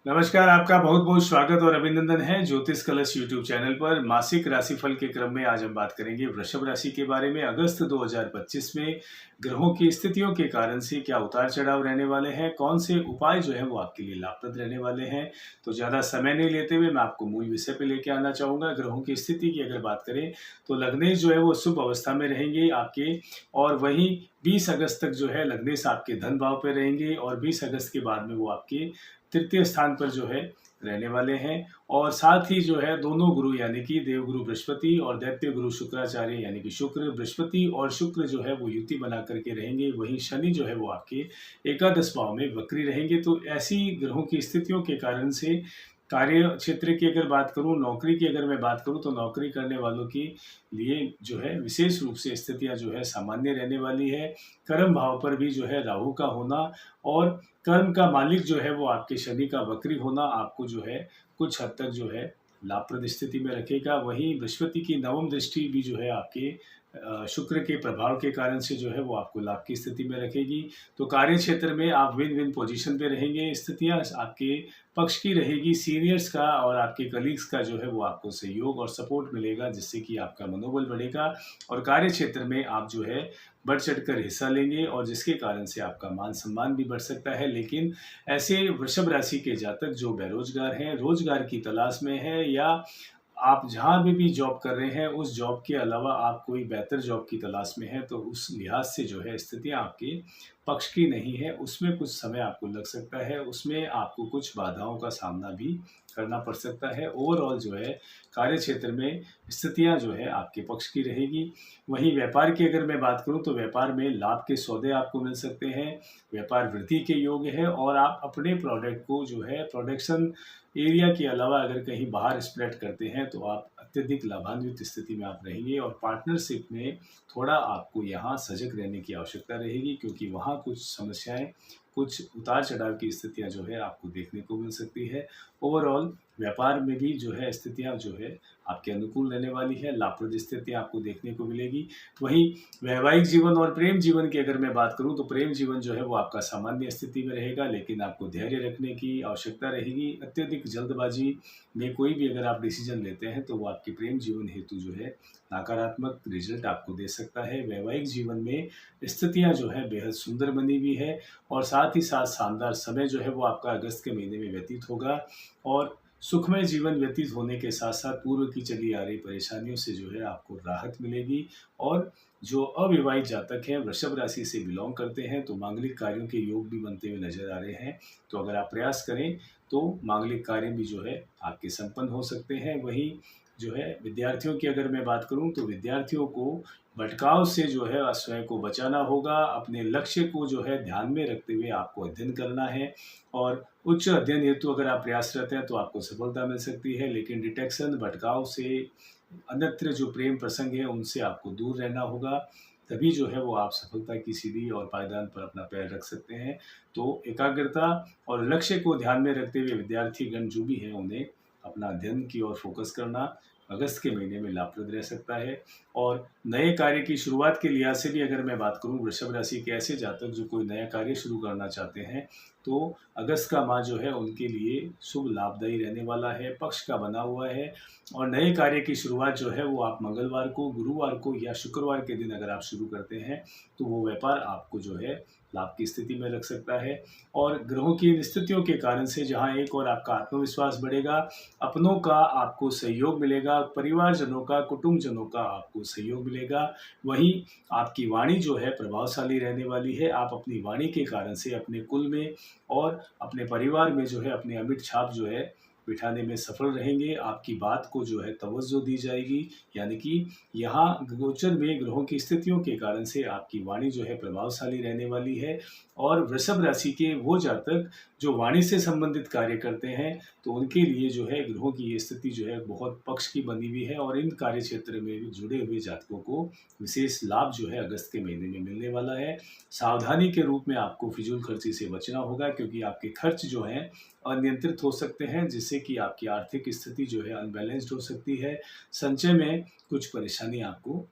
नमस्कार, आपका बहुत-बहुत स्वागत और अभिनंदन है ज्योतिष कलश यूट्यूब चैनल पर। मासिक राशिफल के क्रम में आज हम बात करेंगे वृषभ राशि के बारे में। अगस्त 2025 में ग्रहों की स्थितियों के कारण से क्या उतार-चढ़ाव रहने वाले हैं, कौन से उपाय जो है वो आपके लिए लाभप्रद रहने वाले हैं। तो ज़्यादा समय नहीं लेते हुए मैं आपको मूल विषय पे लेके आना चाहूँगा। ग्रहों की स्थिति की अगर बात करें तो लग्नेश जो है वो शुभ अवस्था में रहेंगे आपके, और वहीं 20 अगस्त तक जो है लग्नेश आपके धन भाव पे रहेंगे और 20 अगस्त के बाद में वो आपके तृतीय स्थान पर जो है रहने वाले हैं। और साथ ही जो है दोनों गुरु यानी कि देवगुरु बृहस्पति और दैत्य गुरु शुक्राचार्य यानी कि शुक्र, बृहस्पति और शुक्र जो है वो युति बना करके रहेंगे। वहीं शनि जो है वो आपके एकादश भाव में वक्री रहेंगे। तो ऐसी ग्रहों की स्थितियों के कारण से कार्य क्षेत्र की अगर बात करूं, नौकरी की अगर मैं बात करूं, तो नौकरी करने वालों के लिए जो है विशेष रूप से स्थितियां जो है सामान्य रहने वाली है। कर्म भाव पर भी जो है राहु का होना और कर्म का मालिक जो है वो आपके शनि का वक्री होना आपको जो है कुछ हद तक जो है लाभप्रद स्थिति में रखेगा। वहीं बृहस्पति की नवम दृष्टि भी जो है आपके शुक्र के प्रभाव के कारण से जो है वो आपको लाभ की स्थिति में रखेगी। तो कार्य क्षेत्र में आप विन विन पोजीशन पे रहेंगे। स्थितियां आपके पक्ष की रहेगी। सीनियर्स का और आपके कलीग्स का जो है वो आपको सहयोग और सपोर्ट मिलेगा, जिससे कि आपका मनोबल बढ़ेगा और कार्य क्षेत्र में आप जो है बढ़ चढ़कर हिस्सा लेंगे और जिसके कारण से आपका मान सम्मान भी बढ़ सकता है। लेकिन ऐसे वृषभ राशि के जातक जो बेरोजगार हैं, रोजगार की तलाश में है, या आप जहाँ भी जॉब कर रहे हैं उस जॉब के अलावा आप कोई बेहतर जॉब की तलाश में हैं, तो उस लिहाज से जो है स्थितियाँ आपके पक्ष की नहीं है। उसमें कुछ समय आपको लग सकता है, उसमें आपको कुछ बाधाओं का सामना भी करना पड़ सकता है। ओवरऑल जो है कार्य क्षेत्र में स्थितियाँ जो है आपके पक्ष की रहेगी। वहीं व्यापार की अगर मैं बात करूँ तो व्यापार में लाभ के सौदे आपको मिल सकते हैं। व्यापार वृद्धि के योग्य है और आप अपने प्रोडक्ट को जो है प्रोडक्शन एरिया के अलावा अगर कहीं बाहर स्प्रेड करते हैं तो आप अत्यधिक लाभान्वित स्थिति में आप रहेंगे। और पार्टनरशिप में थोड़ा आपको यहाँ सजग रहने की आवश्यकता रहेगी, क्योंकि वहाँ कुछ समस्याएं, कुछ उतार चढ़ाव की स्थितियां जो है आपको देखने को मिल सकती है। ओवरऑल व्यापार में भी जो है स्थितियां जो है आपके अनुकूल रहने वाली है, लाभप्रद स्थितियां आपको देखने को मिलेगी। वहीं वैवाहिक जीवन और प्रेम जीवन की अगर मैं बात करूं तो प्रेम जीवन जो है वो आपका सामान्य स्थिति में रहेगा, लेकिन आपको धैर्य रखने की आवश्यकता रहेगी। अत्यधिक जल्दबाजी में कोई भी अगर आप डिसीजन लेते हैं तो वो आपके प्रेम जीवन हेतु जो है नकारात्मक रिजल्ट आपको दे सकता है। वैवाहिक जीवन में स्थितियां जो है बेहद सुंदर बनी हुई है और साथ ही साथ शानदार समय जो है वो आपका अगस्त के महीने में व्यतीत होगा। और सुखमय जीवन व्यतीत होने के साथ साथ पूर्व की चली आ रही परेशानियों से जो है आपको राहत मिलेगी। और जो अविवाहित जातक हैं, वृषभ राशि से बिलोंग करते हैं, तो मांगलिक कार्यों के योग भी बनते हुए नजर आ रहे हैं। तो अगर आप प्रयास करें तो मांगलिक कार्य भी जो है आपके संपन्न हो सकते हैं। वहीं जो है विद्यार्थियों की अगर मैं बात करूं तो विद्यार्थियों को भटकाव से जो है स्वयं को बचाना होगा। अपने लक्ष्य को जो है ध्यान में रखते हुए आपको अध्ययन करना है और उच्च अध्ययन हेतु अगर आप प्रयासरत हैं तो आपको सफलता मिल सकती है। लेकिन डिटेक्शन, भटकाव से, अन्यत्र जो प्रेम प्रसंग है उनसे आपको दूर रहना होगा। तभी जो है वो आप सफलता की सीढ़ी और पायदान पर अपना पैर रख सकते हैं। तो एकाग्रता और लक्ष्य को ध्यान में रखते हुए विद्यार्थीगण जो भी हैं उन्हें अपना अध्ययन की ओर फोकस करना अगस्त के महीने में लाभप्रद रह सकता है। और नए कार्य की शुरुआत के लिहाज से भी अगर मैं बात करूं, वृषभ राशि के ऐसे जातक जो कोई नया कार्य शुरू करना चाहते हैं, तो अगस्त का माह जो है उनके लिए शुभ लाभदायी रहने वाला है, पक्ष का बना हुआ है। और नए कार्य की शुरुआत जो है वो आप मंगलवार को, गुरुवार को या शुक्रवार के दिन अगर आप शुरू करते हैं तो वो व्यापार आपको जो है लाभ की स्थिति में रख सकता है। और ग्रहों की इन स्थितियों के कारण से जहां एक और आपका आत्मविश्वास बढ़ेगा, अपनों का आपको सहयोग मिलेगा, परिवारजनों का, कुटुंबजनों का आपको सहयोग मिलेगा। वहीं आपकी वाणी जो है प्रभावशाली रहने वाली है। आप अपनी वाणी के कारण से अपने कुल में और अपने परिवार में जो है अपनी अमिट छाप जो है बिठाने में सफल रहेंगे। आपकी बात को जो है तवज्जो दी जाएगी, यानी कि यहाँ गोचर में ग्रहों की स्थितियों के कारण से आपकी वाणी जो है प्रभावशाली रहने वाली है। और वृषभ राशि के वो जातक जो वाणी से संबंधित कार्य करते हैं, तो उनके लिए जो है ग्रहों की ये स्थिति जो है बहुत पक्ष की बनी हुई है और इन कार्य क्षेत्र में भी जुड़े हुए जातकों को विशेष लाभ जो है अगस्त के महीने में मिलने वाला है। सावधानी के रूप में आपको फिजूल खर्ची से बचना होगा, क्योंकि आपके खर्च जो हैं अनियंत्रित हो सकते हैं, जिससे कि आपकी आर्थिक स्थिति जो है अनबैलेंस्ड हो सकती है। संचय में कुछ परेशानी आपको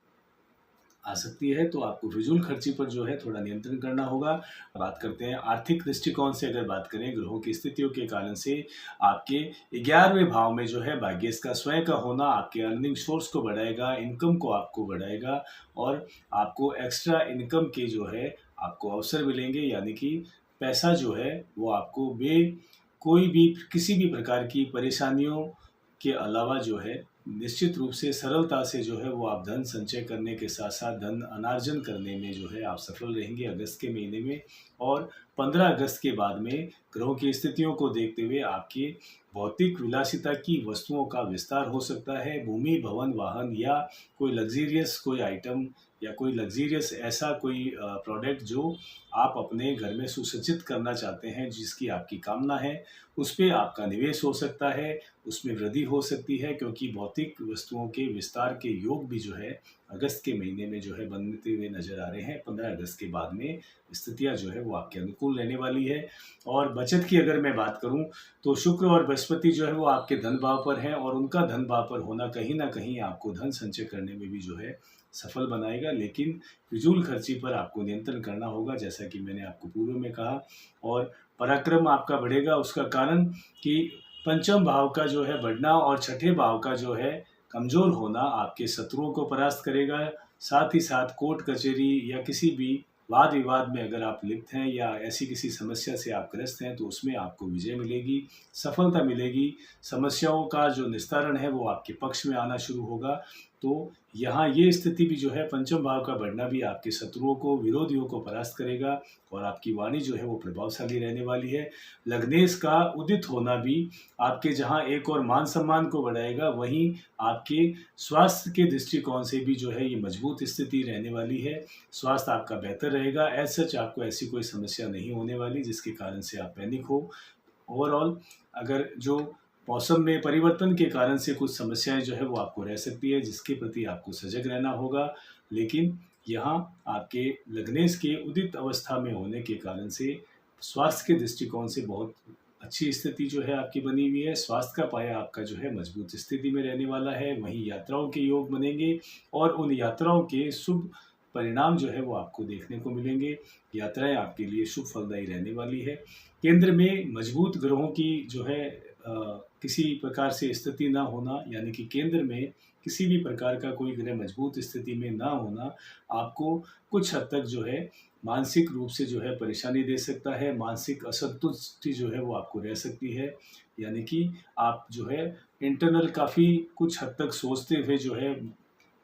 आ सकती है, तो आपको फिजूल खर्ची पर जो है थोड़ा नियंत्रण करना होगा। बात करते हैं आर्थिक दृष्टिकोण से, अगर बात करें ग्रहों की स्थितियों के कारण से आपके 11वें भाव में जो है भाग्येश का स्वयं का होना आपके अर्निंग सोर्स को बढ़ाएगा, इनकम को आपको बढ़ाएगा और आपको एक्स्ट्रा इनकम के जो है आपको अवसर मिलेंगे, यानी कि पैसा जो है वो आपको कोई भी किसी भी प्रकार की परेशानियों के अलावा जो है निश्चित रूप से सरलता से जो है वो आप धन संचय करने के साथ साथ धन अनार्जन करने में जो है आप सफल रहेंगे अगस्त के महीने में। और 15 अगस्त के बाद में ग्रहों की स्थितियों को देखते हुए आपकी भौतिक विलासिता की वस्तुओं का विस्तार हो सकता है। भूमि, भवन, वाहन या कोई लग्जीरियस कोई आइटम या कोई लग्जीरियस ऐसा कोई प्रोडक्ट जो आप अपने घर में सुसज्जित करना चाहते हैं, जिसकी आपकी कामना है, उस पे आपका निवेश हो सकता है, उसमें वृद्धि हो सकती है, क्योंकि भौतिक वस्तुओं के विस्तार के योग भी जो है अगस्त के महीने में जो है बनते हुए नजर आ रहे हैं। 15 अगस्त के बाद में स्थितियां जो है वो आपके अनुकूल रहने वाली है। और बचत की अगर मैं बात करूं तो शुक्र और बृहस्पति जो है वो आपके धन भाव पर हैं और उनका धन भाव पर होना कहीं ना कहीं आपको धन संचय करने में भी जो है सफल बनाएगा, लेकिन फिजूल खर्ची पर आपको नियंत्रण करना होगा, जैसा कि मैंने आपको पूर्व में कहा। और पराक्रम आपका बढ़ेगा, उसका कारण कि पंचम भाव का जो है बढ़ना और छठे भाव का जो है कमजोर होना आपके शत्रुओं को परास्त करेगा। साथ ही साथ कोर्ट कचहरी या किसी भी वाद विवाद में अगर आप लिप्त हैं या ऐसी किसी समस्या से आप ग्रस्त हैं तो उसमें आपको विजय मिलेगी, सफलता मिलेगी। समस्याओं का जो निस्तारण है वो आपके पक्ष में आना शुरू होगा। तो यहाँ ये स्थिति भी जो है पंचम भाव का बढ़ना भी आपके शत्रुओं को, विरोधियों को परास्त करेगा और आपकी वाणी जो है वो प्रभावशाली रहने वाली है। लग्नेश का उदित होना भी आपके जहाँ एक और मान सम्मान को बढ़ाएगा, वहीं आपके स्वास्थ्य के दृष्टिकोण से भी जो है ये मजबूत स्थिति रहने वाली है। स्वास्थ्य आपका बेहतर रहेगा। एज सच आपको ऐसी कोई समस्या नहीं होने वाली जिसके कारण से आप पैनिक हो। ओवरऑल अगर जो मौसम में परिवर्तन के कारण से कुछ समस्याएं जो है वो आपको रह सकती है, जिसके प्रति आपको सजग रहना होगा, लेकिन यहाँ आपके लग्नेश के उदित अवस्था में होने के कारण से स्वास्थ्य के दृष्टिकोण से बहुत अच्छी स्थिति जो है आपकी बनी हुई है। स्वास्थ्य का पाया आपका जो है मजबूत स्थिति में रहने वाला है। वहीं यात्राओं के योग बनेंगे और उन यात्राओं के शुभ परिणाम जो है वो आपको देखने को मिलेंगे। यात्राएं आपके लिए शुभ फलदायी रहने वाली है। केंद्र में मजबूत ग्रहों की जो है किसी प्रकार से स्थिति ना होना, यानी कि केंद्र में किसी भी प्रकार का कोई ग्रह मजबूत स्थिति में ना होना आपको कुछ हद तक जो है मानसिक रूप से जो है परेशानी दे सकता है। मानसिक असंतुष्टि जो है वो आपको रह सकती है, यानी कि आप जो है इंटरनल काफ़ी कुछ हद तक सोचते हुए जो है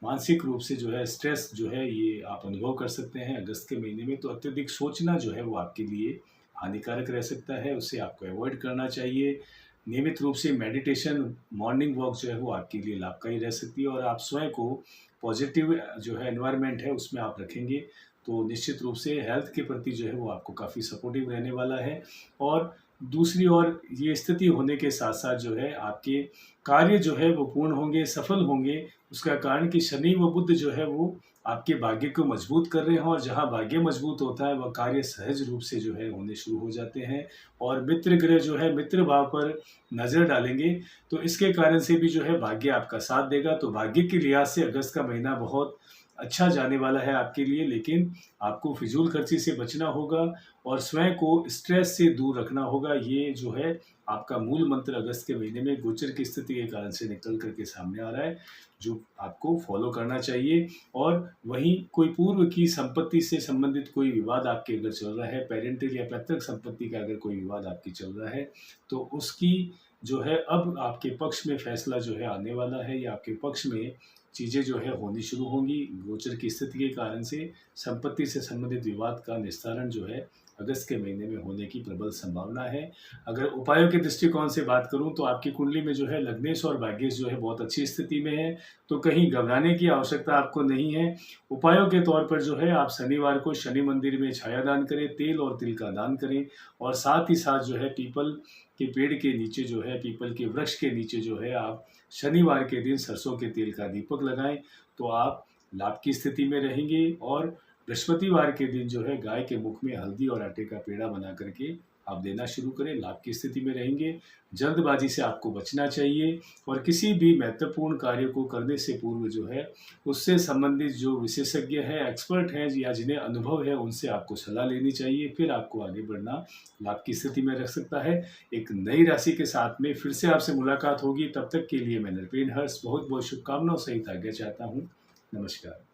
मानसिक रूप से जो है स्ट्रेस जो है ये आप अनुभव कर सकते हैं अगस्त के महीने में। तो अत्यधिक सोचना जो है वो आपके लिए हानिकारक रह सकता है, उससे आपको अवॉइड करना चाहिए। नियमित रूप से मेडिटेशन, मॉर्निंग वॉक जो है वो आपके लिए लाभकारी रह सकती है और आप स्वयं को पॉजिटिव जो है एनवायरनमेंट है उसमें आप रखेंगे तो निश्चित रूप से हेल्थ के प्रति जो है वो आपको काफ़ी सपोर्टिव रहने वाला है। और दूसरी ओर ये स्थिति होने के साथ साथ जो है आपके कार्य जो है वो पूर्ण होंगे, सफल होंगे। उसका कारण कि शनि व बुध जो है वो आपके भाग्य को मजबूत कर रहे हैं और जहाँ भाग्य मजबूत होता है वह कार्य सहज रूप से जो है होने शुरू हो जाते हैं। और मित्र ग्रह जो है मित्र भाव पर नज़र डालेंगे तो इसके कारण से भी जो है भाग्य आपका साथ देगा। तो भाग्य के लिहाज से अगस्त का महीना बहुत अच्छा जाने वाला है आपके लिए, लेकिन आपको फिजूल खर्ची से बचना होगा और स्वयं को स्ट्रेस से दूर रखना होगा। ये जो है आपका मूल मंत्र अगस्त के महीने में गोचर की स्थिति के कारण से निकल करके सामने आ रहा है, जो आपको फॉलो करना चाहिए। और वहीं कोई पूर्व की संपत्ति से संबंधित कोई विवाद आपके अगर चल रहा है, पेरेंटल या पैतृक संपत्ति का अगर कोई विवाद आपकी चल रहा है, तो उसकी जो है अब आपके पक्ष में फैसला जो है आने वाला है या आपके पक्ष में चीज़ें जो है होनी शुरू होंगी। गोचर की स्थिति के कारण से संपत्ति से संबंधित विवाद का निस्तारण जो है अगस्त के महीने में होने की प्रबल संभावना है। अगर उपायों के दृष्टिकोण से बात करूं तो आपकी कुंडली में जो है लग्नेश और भाग्येश जो है बहुत अच्छी स्थिति में है, तो कहीं घबराने की आवश्यकता आपको नहीं है। उपायों के तौर पर जो है आप शनिवार को शनि मंदिर में छाया दान करें, तेल और तिल का दान करें और साथ ही साथ जो है पीपल के पेड़ के नीचे जो है, पीपल के वृक्ष के नीचे जो है आप शनिवार के दिन सरसों के तेल का दीपक लगाएं तो आप लाभ की स्थिति में रहेंगे। और बृहस्पतिवार के दिन जो है गाय के मुख में हल्दी और आटे का पेड़ा बना करके आप देना शुरू करें, लाभ की स्थिति में रहेंगे। जल्दबाजी से आपको बचना चाहिए और किसी भी महत्वपूर्ण कार्य को करने से पूर्व जो है, उससे संबंधित जो विशेषज्ञ हैं, एक्सपर्ट हैं या जिन्हें अनुभव है, उनसे आपको सलाह लेनी चाहिए। फिर आपको आगे बढ़ना लाभ की स्थिति में रख सकता है। एक नई राशि के साथ में फिर से आपसे मुलाकात होगी। तब तक के लिए मैं नृपेन हर्ष बहुत-बहुत शुभकामनाओं सहित आज्ञा चाहता हूँ। नमस्कार।